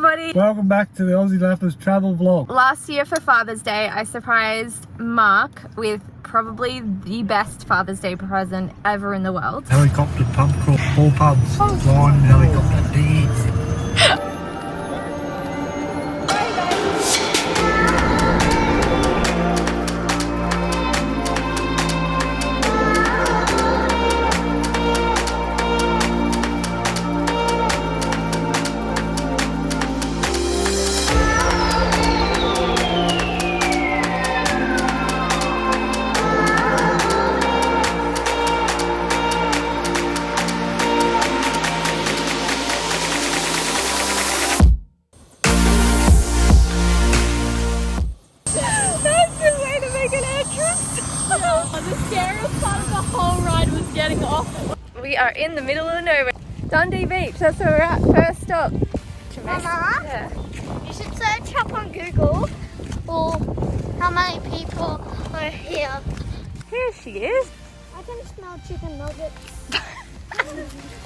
everybody! Welcome back to the Aussie Lappers travel vlog. Last year for Father's Day, I surprised Mark with probably the best Father's Day present ever in the world. Helicopter pub crawl, 4 pubs, flying helicopter, digs. We are in the middle of nowhere. Dundee Beach, that's where we're at. First stop. Mama, yeah. You should search up on Google for how many people are here. Here she is. I can smell chicken nuggets.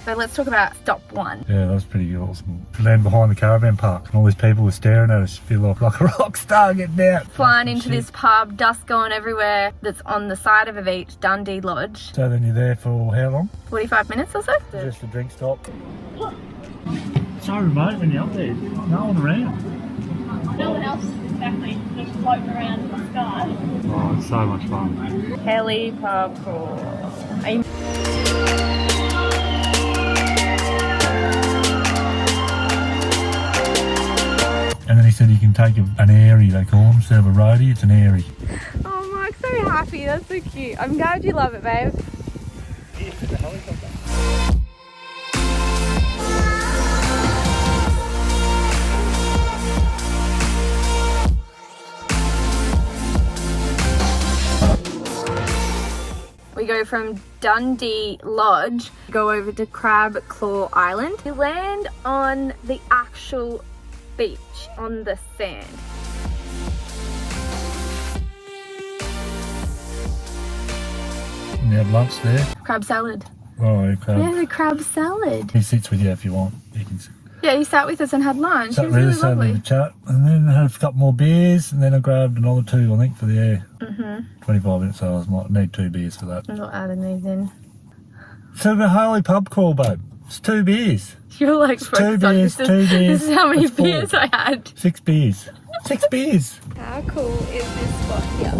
So let's talk about stop 1. Yeah, that was pretty awesome. Land behind the caravan park and all these people were staring at us. Feel like a rock star getting out. Flying into this pub, dust going everywhere, that's on the side of a beach, Dundee Lodge. So then you're there for how long? 45 minutes or so? Just a drink stop. So remote when you're up there. No one around. No one else exactly, just floating around in the sky. Oh, it's so much fun. Heli Pub Crawl. And then he said you can take an airy, they call them, instead of a roadie, it's an airy. Oh, Mark's so happy. That's so cute. I'm glad you love it, babe. We go from Dundee Lodge, go over to Crab Claw Island. We land on the actual beach on the sand. And you have lunch there. Crab salad. Oh, yeah, crab. Yeah, the crab salad. He sits with you if you want. You can sit. Yeah, he sat with us and had lunch. Sat It was with really us, had a bit lovely. of a chat, and then had a couple more beers, and then I grabbed another 2, I think, for the air. 25 minutes, so I might need 2 beers for that. I'm not adding these in. So the Heli Pub Crawl, babe. It's 2 beers. You're like, 2 beers, 2 beers. This is how many That's 4. beers I had. 6 beers. 6 beers. How cool is this spot here?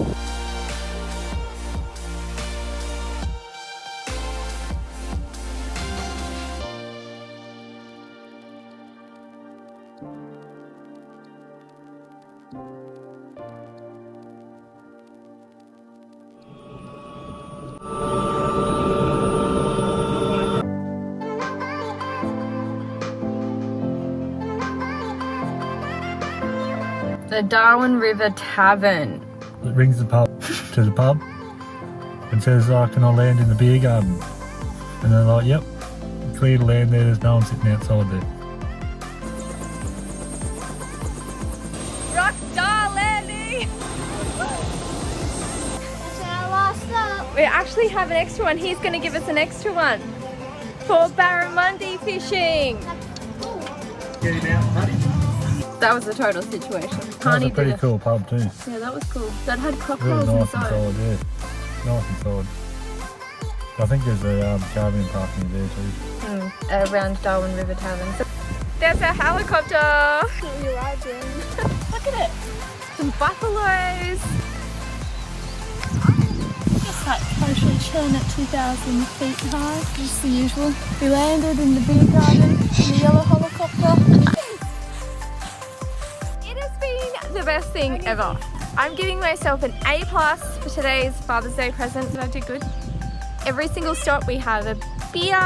The Darwin River Tavern. It rings the pub to the pub and says, can I land in the beer garden? And they're like, yep. Clear to land there, there's no one sitting outside there. Rock star landing! That's our last stop. We actually have an extra one. He's going to give us an extra one for Barramundi fishing. Get him out, buddy. That was a total situation. That was a pretty cool pub too. Yeah, that was cool. That had Really cocktails nice inside. inside, yeah. Nice inside. I think there's a caravan parking there too. Around Darwin River Tavern. So, there's a helicopter. You're right, Jim. Look at it. Some buffaloes. Just like casually chilling at 2,000 feet high, just the usual. We landed in the beer garden in the yellow helicopter. It has been the best thing ever. I'm giving myself an A+ for today's Father's Day present. Did I do good? Every single stop we have a beer,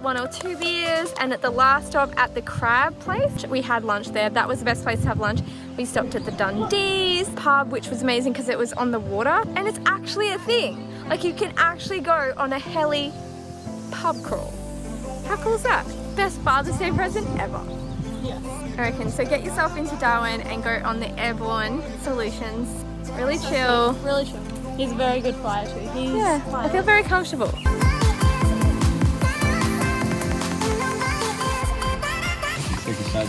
1 or 2 beers, and at the last stop at the crab place, we had lunch there. That was the best place to have lunch. We stopped at the Dundee's pub, which was amazing because it was on the water, and it's actually a thing. Like, you can actually go on a heli pub crawl. How cool is that? Best Father's Day present ever. Yes. I reckon. So get yourself into Darwin and go on the Airborne Solutions. Really chill. Really chill. He's a very good flyer too. He's I feel very comfortable.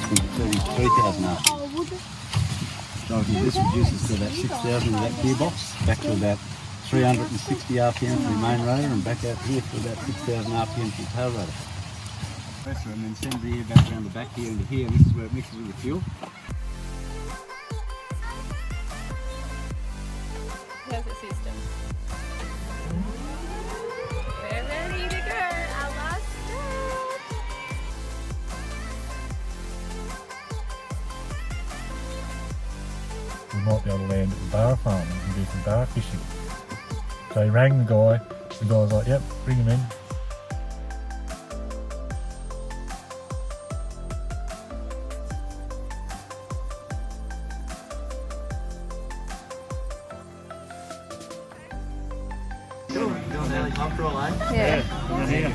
system to 33,000 RPM. So this reduces to about 6,000 with that gearbox, back to about 360 RPM for the main rotor, and back out here to about 6,000 RPM for the tail rotor. And then sends the air back around the back here into here, and this is where it mixes with the fuel. Here's the system. We're ready to go. Our last stop. We might be able to land at the bar farm and do some bar fishing. So he rang the guy was like, yep, bring him in. Doing the Heli Pub Crawl, eh? Yeah. Yeah.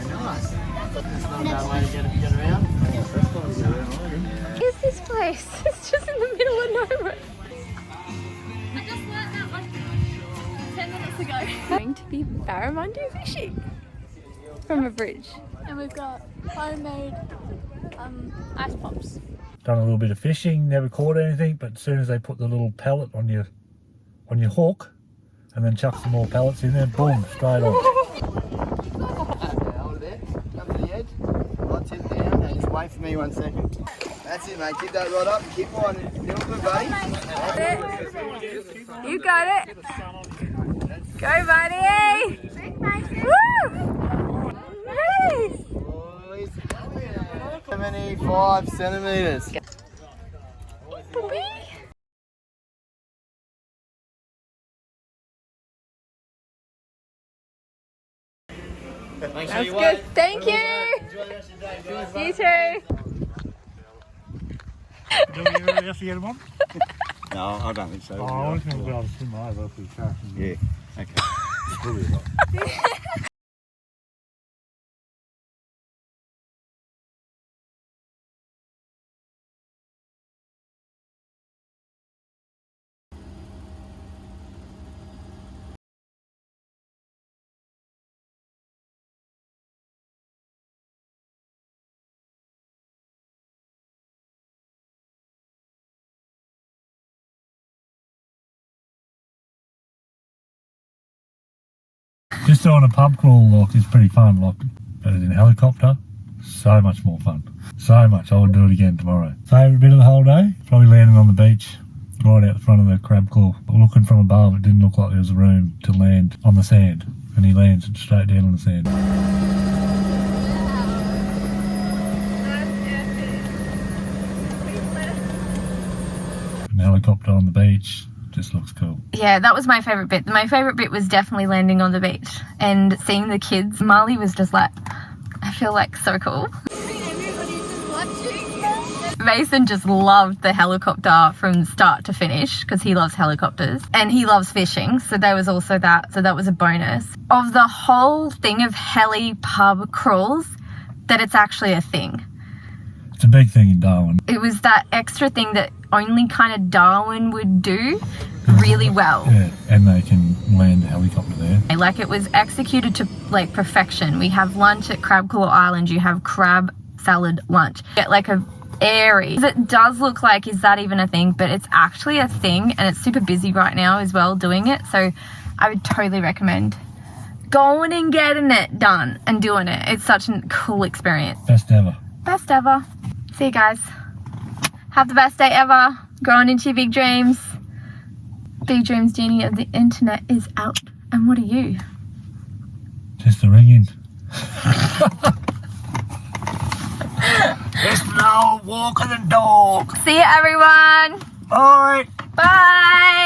Nice. There's no bad way to get around. Is this place? It's just in the middle of nowhere. I just learned that like 10 minutes ago. Going to be Barramundi fishing from a bridge. And we've got homemade ice pops. Done a little bit of fishing, never caught anything, but as soon as they put the little pellet on your hook and then chuck some more pellets in there, boom, straight on. Hold it there, come to the edge, right tip down, and just wait for me 1 second. That's it, mate, keep that rod up, keep on, feel good, buddy. You got it. Go, buddy. Woo! Nice. 75 centimetres. That's good. Thank you. You too. Do we really have to get them on? No, I don't think so. Oh, I was going to be able to swim over if we can't. Yeah, okay. Probably not. Just doing a pub crawl, like, is pretty fun, like, but in a helicopter, so much more fun. So much, I would do it again tomorrow. Favourite bit of the whole day? Probably landing on the beach, right out the front of the crab claw. Looking from above, it didn't look like there was a room to land on the sand, and he lands straight down on the sand. An helicopter on the beach. Just looks cool. Yeah, that was my favourite bit. My favourite bit was definitely landing on the beach and seeing the kids. Marley was just like, I feel like so cool. Mason just loved the helicopter from start to finish because he loves helicopters and he loves fishing, so there was also that, so that was a bonus. Of the whole thing of heli pub crawls, that it's actually a thing. It's a big thing in Darwin. It was that extra thing that only kind of Darwin would do really well. Yeah, and they can land a helicopter there. Like, it was executed to like perfection. We have lunch at Crab Claw Island. You have crab salad lunch. Get like a airy. It does look like, is that even a thing? But it's actually a thing, and it's super busy right now as well doing it. So I would totally recommend going and getting it done and doing it. It's such a cool experience. Best ever. Best ever. See you guys. Have the best day ever. Growing into your big dreams. Big Dreams Genie of the internet is out. And what are you? Just a ringing. It's no walking the dog. See you, everyone. Bye. Bye.